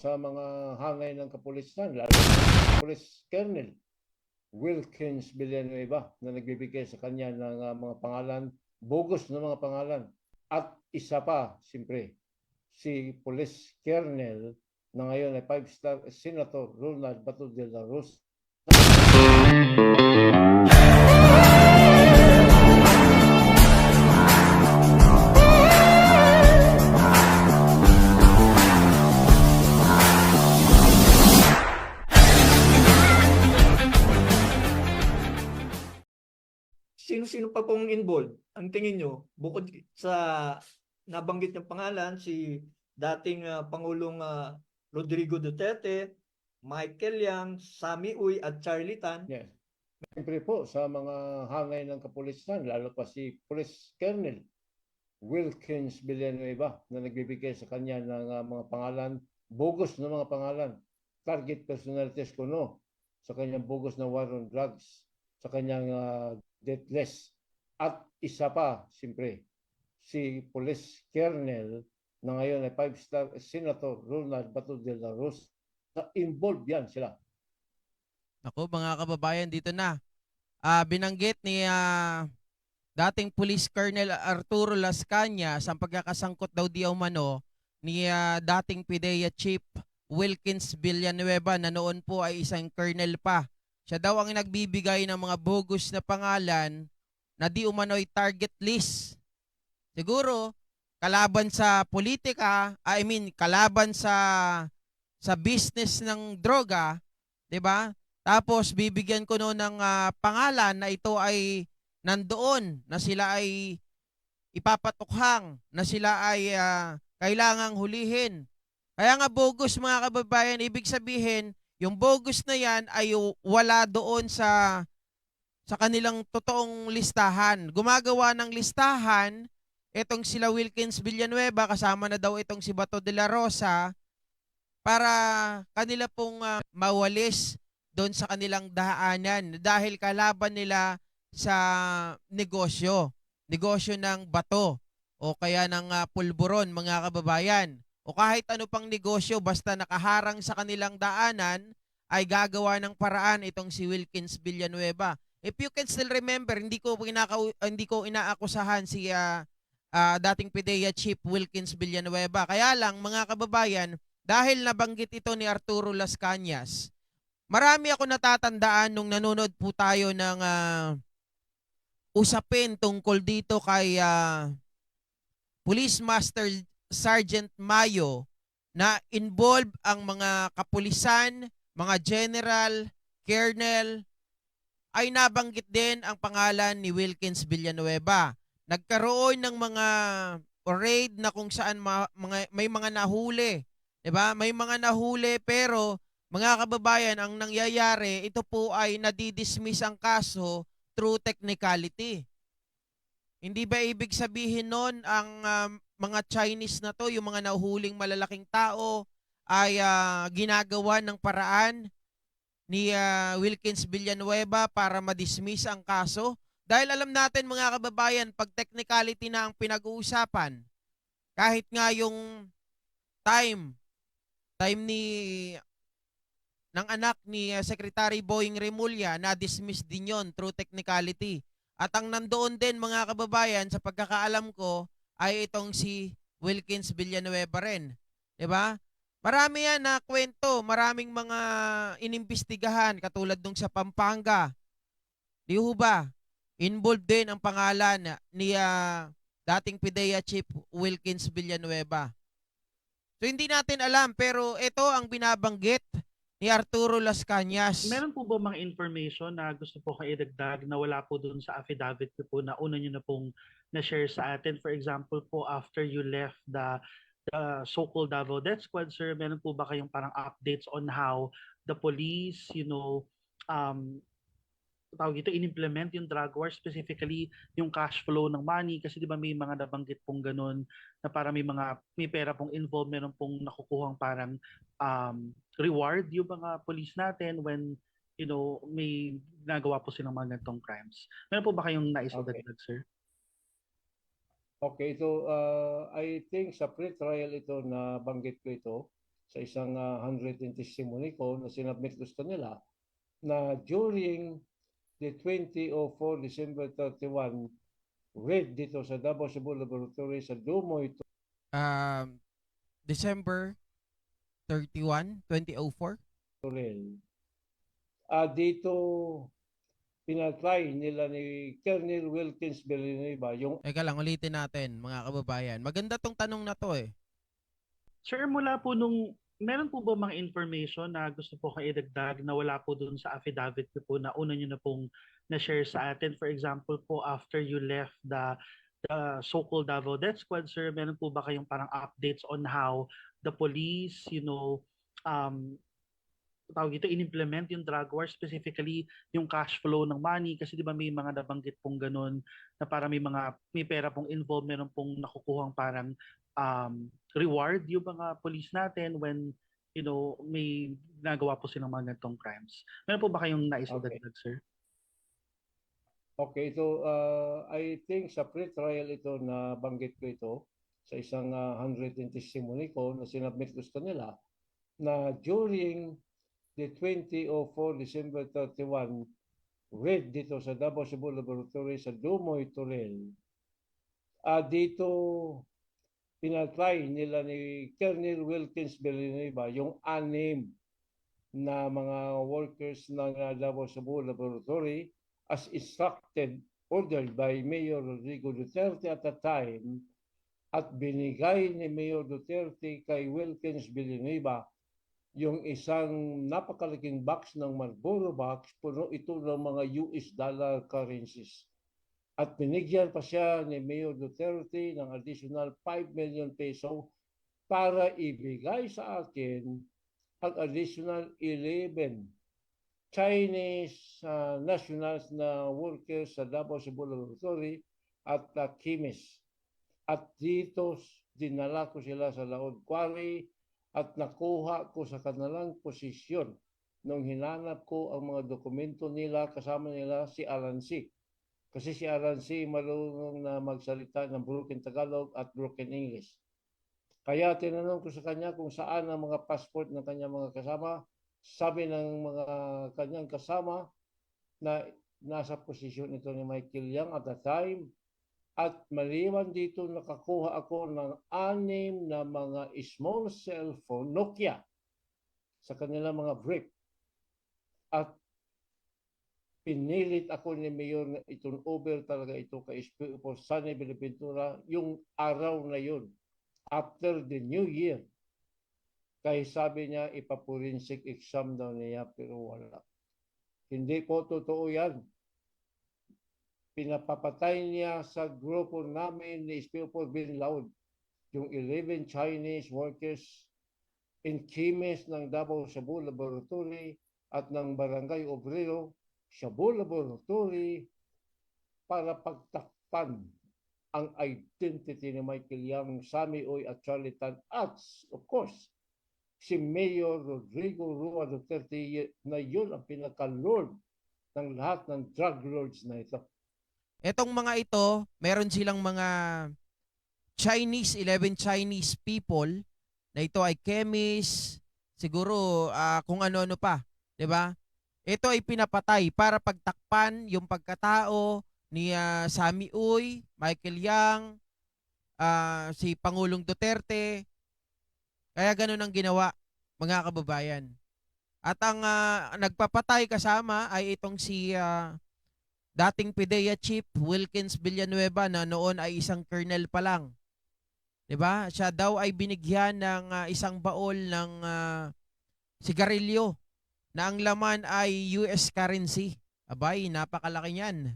sa mga hangay ng kapulisan, lalo Police Colonel Wilkins Villanueva na nagbibigay sa kanya ng mga pangalan, bogus na mga pangalan. At isa pa, siyempre, si Police Colonel na ngayon ay 5-star Senator Ronald Bato de la Rosa. Sino-sino pa pong involved? Ang tingin nyo, bukod sa nabanggit niyang pangalan, si dating Pangulong Rodrigo Duterte, Michael Yang, Sammy Uy at Charlie Tan. Yes. Siyempre po sa mga hangay ng kapulisan, lalo pa si Police Colonel Wilkins Villanueva na nagbibigay sa kanya ng mga pangalan, bogus na mga pangalan, target personalities kuno sa kanyang bogus na war on drugs, sa kanyang death list. At isa pa, siyempre, si Police Colonel na ngayon ay 5-star Senator Ronald Bato de la Rosa. Involved yan sila. Ako, mga kababayan, dito na. Binanggit ni dating Police Colonel Arturo Las Cañas ang pagkakasangkot daw di umano ni dating PIDEA Chief Wilkins Villanueva na noon po ay isang colonel pa. Siya daw ang nagbibigay ng mga bogus na pangalan na di umano'y target list. Siguro, kalaban sa politika, kalaban sa business ng droga, 'di ba? Tapos bibigyan ko no ng pangalan na ito ay nandoon, na sila ay ipapatukhang, na sila ay kailangang hulihin. Kaya nga bogus, mga kababayan, ibig sabihin, yung bogus na yan ay wala doon sa kanilang totoong listahan. Gumagawa ng listahan itong sila Wilkins Villanueva, kasama na daw itong si Bato de la Rosa, para kanila pong mawalis doon sa kanilang daanan dahil kalaban nila sa negosyo ng bato o kaya ng pulburon, mga kababayan, o kahit ano pang negosyo basta nakaharang sa kanilang daanan ay gagawa ng paraan itong si Wilkins Villanueva. If you can still remember, hindi ko inaakusahan si dating PIDEA Chief Wilkins Villanueva. Kaya lang, mga kababayan, dahil nabanggit ito ni Arturo Las Cañas, marami ako natatandaan nung nanonood po tayo ng usapin tungkol dito kay Police Master Sergeant Mayo na involved ang mga kapulisan, mga general, colonel, ay nabanggit din ang pangalan ni Wilkins Villanueva. Nagkaroon ng mga raid na kung saan may mga nahuli. 'Di ba? May mga nahuli, pero mga kababayan, ang nangyayari, ito po ay nadidismiss ang kaso through technicality. Hindi ba ibig sabihin nun ang mga Chinese na to, yung mga nahuhuling malalaking tao, ay ginagawa ng paraan ni Wilkins Villanueva para madismiss ang kaso? Dahil alam natin, mga kababayan, pag technicality na ang pinag-uusapan, kahit nga yung time ng anak ni Secretary Boying Remulla, na-dismiss din yon through technicality. At ang nandoon din, mga kababayan, sa pagkakaalam ko, ay itong si Wilkins Villanueva rin. 'Di ba? Marami yan na kwento, maraming mga inimbestigahan katulad nung sa Pampanga. Di ho ba? Involved din ang pangalan ni dating PIDEA Chief Wilkins Villanueva. So hindi natin alam, pero ito ang binabanggit ni Arturo Las Cañas. Meron po ba mga information na gusto po kayo idagdag na wala po dun sa affidavit ko po na una nyo na pong na-share sa atin? For example po, after you left the so-called Davao Death Squad, sir, meron po ba kayong parang updates on how the police, tawag ito, in-implement yung drug war, specifically yung cash flow ng money, kasi di ba may mga nabanggit pong ganun na para may pera pong involved, meron pong nakukuhang parang reward yung mga police natin when may nagawa po silang mga ganitong crimes. Meron po ba kayong naisagdag, sir? Okay, ito I think sa pre-trial ito na banggit ko ito, sa isang handwritten testimony ko na sinabmit gusto nila na during the 2004 December 31 read dito sa Davao Cebu Laboratory sa Dumoy December 31, 2004. Turel. Dito pinatry nila ni Colonel Wilkins Villanueva yung Teka lang, ulitin natin mga kababayan. Maganda tong tanong na to eh. Sir, mula po meron po ba mga information na gusto po kayo idagdag na wala po dun sa affidavit niyo po na una niyo na pong na-share sa atin? For example po, after you left the so-called Davao Death Squad, sir, meron po ba kayong parang updates on how the police, tawag ito, in-implement yung drug war, specifically yung cash flow ng money, kasi di ba may mga nabanggit pong ganun na para may pera pong involved, meron pong nakukuhang parang reward yung mga police natin when may nagawa po silang mga ganitong crimes. Meron po ba kayong nais idagdag, sir? Okay, ito I think sa pre-trial ito na banggit ko ito sa isang handwritten testimony ko na sinabmit gusto nila na during the 2004 December 31 read dito sa Davao Cebu Laboratory sa Dumoy Turel. Dito pinatry nila ni Colonel Wilkins Villanueva yung 6 na mga workers ng Davao Cebu Laboratory as instructed, ordered by Mayor Rodrigo Duterte at the time, at binigay ni Mayor Duterte kay Wilkins Villanueva yung isang napakalaking box ng Marlboro box, puno ito ng mga US dollar currencies. At binigyan pa siya ni Mayor Duterte ng additional 5 million peso para ibigay sa akin ang additional 11 Chinese nationals na workers sa Davao Cebu Laboratory at chemists. At dito dinala ko sila sa Laod Quarry at nakuha ko sa kanilang posisyon nung hinanap ko ang mga dokumento nila, kasama nila si Alan C. Kasi si Alan C. marunong na magsalita ng broken Tagalog at broken English. Kaya tinanong ko sa kanya kung saan ang mga passport ng kanyang mga kasama. Sabi ng mga kanyang kasama na nasa posisyon ito ni Michael Yang at the time. At maliwan dito nakakuha ako ng 6 na mga small cellphone, Nokia, sa kanilang mga brief. At pinilit ako ni Mayor na itong over talaga ito kay SPO Sunny Bilipentura yung araw na yun, after the New Year. Kaya sabi niya, ipaforensic exam daw niya, pero wala. Hindi po totoo yan. Pinapapatay niya sa grupo namin ni SPO Bin Laud, yung 11 Chinese workers in chemist ng Davao Cebu Laboratory at ng Barangay Obrero, Cebu Laboratory, para pagtakpan ang identity ni Michael Yang, Sammy Oy at Charlie Tan at, of course, si Mayor Rodrigo Rua Duterte na yun ang pinaka-lord ng lahat ng drug lords na ito. Etong mga ito, meron silang mga 11 Chinese people na ito ay chemist, siguro kung ano-ano pa, 'di ba? Ito ay pinapatay para pagtakpan yung pagkatao ni Sammy Uy, Michael Yang, si Pangulong Duterte. Kaya ganun ang ginawa, mga kababayan. At ang nagpapatay kasama ay itong si dating PIDEA Chief Wilkins Villanueva na noon ay isang colonel pa lang. 'Di ba? Siya daw ay binigyan ng isang baol ng sigarilyo na ang laman ay US currency. Abay, napakalaki niyan.